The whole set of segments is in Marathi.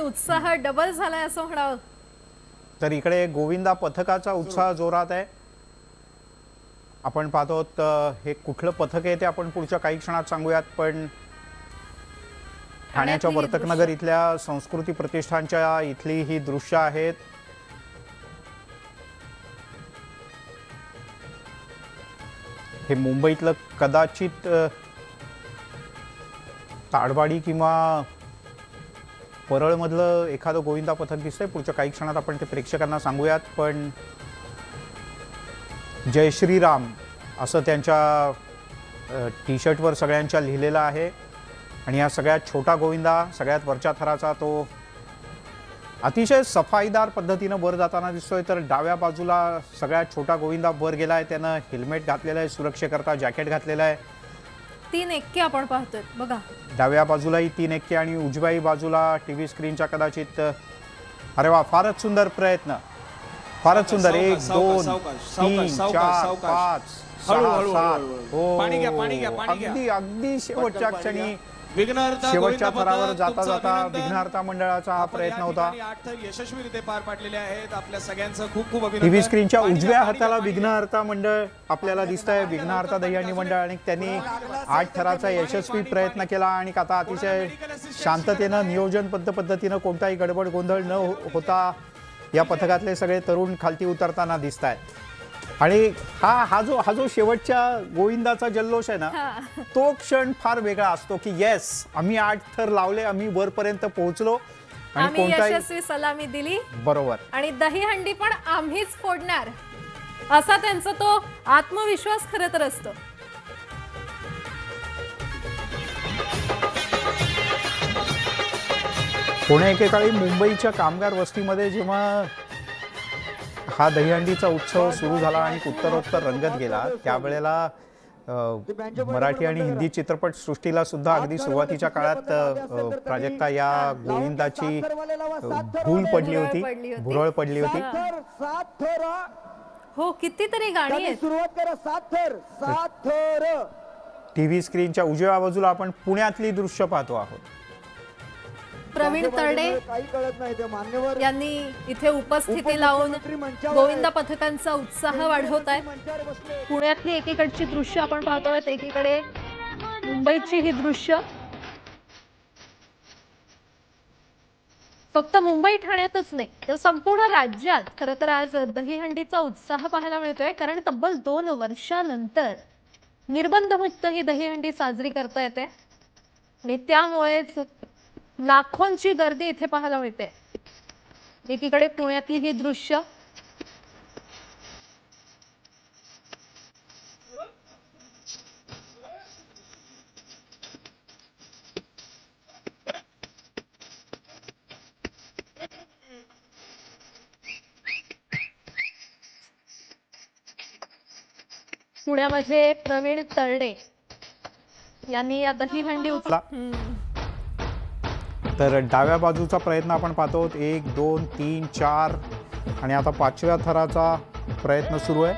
उत्साह डबल झालाय असं म्हणावं. तर इकडे गोविंदा पथकाचा उत्साह जोरात आहे. आपण पाहतो हे कुठलं पथक आहे ते आपण पुढच्या काही क्षणात सांगूयात. पण ठाण्याच्या वर्तकनगर इथल्या संस्कृती प्रतिष्ठानच्या इथली ही दृश्य आहेत. हे मुंबईतलं कदाचित ताडवाडी किंवा परळमधलं एखादं गोविंदा पथक दिसतंय. पुढच्या काही क्षणात आपण ते प्रेक्षकांना सांगूयात. पण जय श्रीराम असं त्यांच्या टी शर्टवर सगळ्यांच्या लिहिलेलं आहे. आणि या सगळ्यात छोटा गोविंदा सगळ्यात वरच्या थराचा तो अतिशय सफाईदार पद्धतीनं वर जाताना दिसतोय. तर डाव्या बाजूला सगळ्यात छोटा गोविंदा वर गेलाय. त्यानं हेल्मेट घातलेलं आहे, सुरक्षेकरता जॅकेट घातलेलं आहे. 3 एक्के आपण पाहतोय बघा. डाव्या बाजूलाही 3 एक्के आणि उजव्याही बाजूला टीव्ही स्क्रीनच्या कदाचित. अरे वा, फारच सुंदर प्रयत्न, फारच सुंदर. 1 2 3 4 5 6 7 हो, अगदी अगदी शेवटच्या क्षणी शेवटच्या थरावर जाता जाता विघ्नहर्ता मंडळाचा हा प्रयत्न होता. यशस्वीरित्या पार पाडलेले आहेत. आपल्या सगळ्यांचं खूप खूप अभिनंदन. टीव्ही स्क्रीनच्या उजव्या हाताला विघ्नहर्ता मंडळ आपल्याला दिसतंय. विघ्नहर्ता दहीहंडी मंडळ. आणि त्यांनी 8 थराचा यशस्वी प्रयत्न केला आणि आता अतिशय शांततेनं नियोजनबद्ध पद्धतीनं कोणताही गडबड गोंधळ न होता या पथकातले सगळे तरुण खालती उतरताना दिसत आहेत. आणि हा जो शेवटच्या गोविंदाचा जल्लोष आहे ना, तो क्षण फार वेगळा असतो की येस, आम्ही 8 थर लावले, आम्ही वरपर्यंत पोहोचलो आणि कोणताही यशस्वी सलामी दिली. बरोबर. आणि दहीहंडी पण आम्हीच फोडणार असा त्यांचा तो आत्मविश्वास खरं तर असतो. पुणे एकेकाळी मुंबईच्या कामगार वस्तीमध्ये जेव्हा हा दहीहंडीचा उत्सव सुरू झाला आणि उत्तरोत्तर रंगत गेला, त्यावेळेला मराठी आणि हिंदी चित्रपट सृष्टीला सुद्धा अगदी सुरुवातीच्या काळात प्राजक्ता या गोविंदाची भूल पडली होती, भुरळ पडली होती. हो, कितीतरी गाणी आहेत. सुरुवात करा. 7 थर. टीव्ही स्क्रीनच्या उजव्या बाजूला आपण पुण्यातली दृश्य पाहतो आहोत. प्रवीण तरडे काही कळत नाही ते मान्यवर यांनी इथे उपस्थिती लावून गोविंदा पथकांचा उत्साह वाढवत आहेत. पुण्यातली एकीकडची दृश्य आपण पाहतोय, एकीकडे मुंबईची ही दृश्य. फक्त मुंबई ठाण्यातच नाही तर संपूर्ण राज्यात खरं तर आज दहीहंडीचा उत्साह पाहायला मिळतोय. कारण तब्बल 2 वर्षानंतर निर्बंधमुक्त ही दहीहंडी साजरी करता येते आणि त्यामुळेच लाखोंची गर्दी इथे पाहायला मिळते. एकीकडे पुण्यातली ही दृश्य. पुण्यामध्ये प्रवीण तरडे यांनी या दहीहंडी तर डाव्या बाजूचा प्रयत्न आपण पाहतो. 1 2 3 4 आणि आता 5व्या थराचा प्रयत्न सुरू आहे.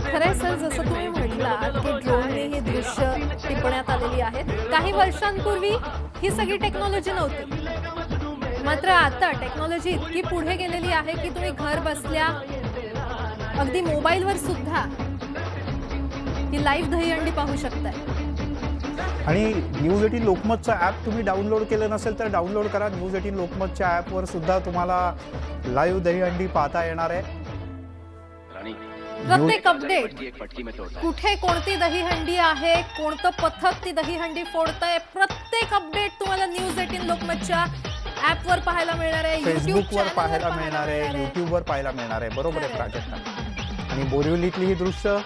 खरंय सर, जसं तुम्ही म्हटलात की ड्रोनने ही दृश्य टिपण्यात आलेली आहेत. काही वर्षांपूर्वी ही सगळी टेक्नॉलॉजी नव्हती. मात्र आता टेक्नॉलॉजी इतकी पुढे गेलेली आहे की तुम्ही घर बसल्या अगदी मोबाईलवर सुद्धा ही लाईव्ह दहीहंडी पाहू शकताय. आणि न्यूज 18 लोकमतचं ॲप तुम्ही डाउनलोड केलं नसेल तर डाउनलोड करा. न्यूज 18 लोकमतच्या ॲपवर सुद्धा तुम्हाला लाईव्ह दहीहंडी पाहता येणार आहे. प्रत्येक अपडेट, कुठे कोणती दहीहंडी आहे, कोणतं पथक ती दहीहंडी फोडतंय, प्रत्येक अपडेट तुम्हाला न्यूज 18 लोकमतच्या ॲपवर पाहायला मिळणार आहे, फेसबुकवर पाहायला मिळणार आहे, युट्यूबवर पाहायला मिळणार आहे. बरोबर आहे प्राजक्ता. आणि बोरिवलीतली ही दृश्य.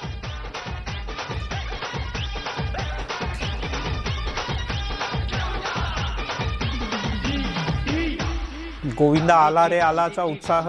गोविंदा आला रे आलाचा उत्साह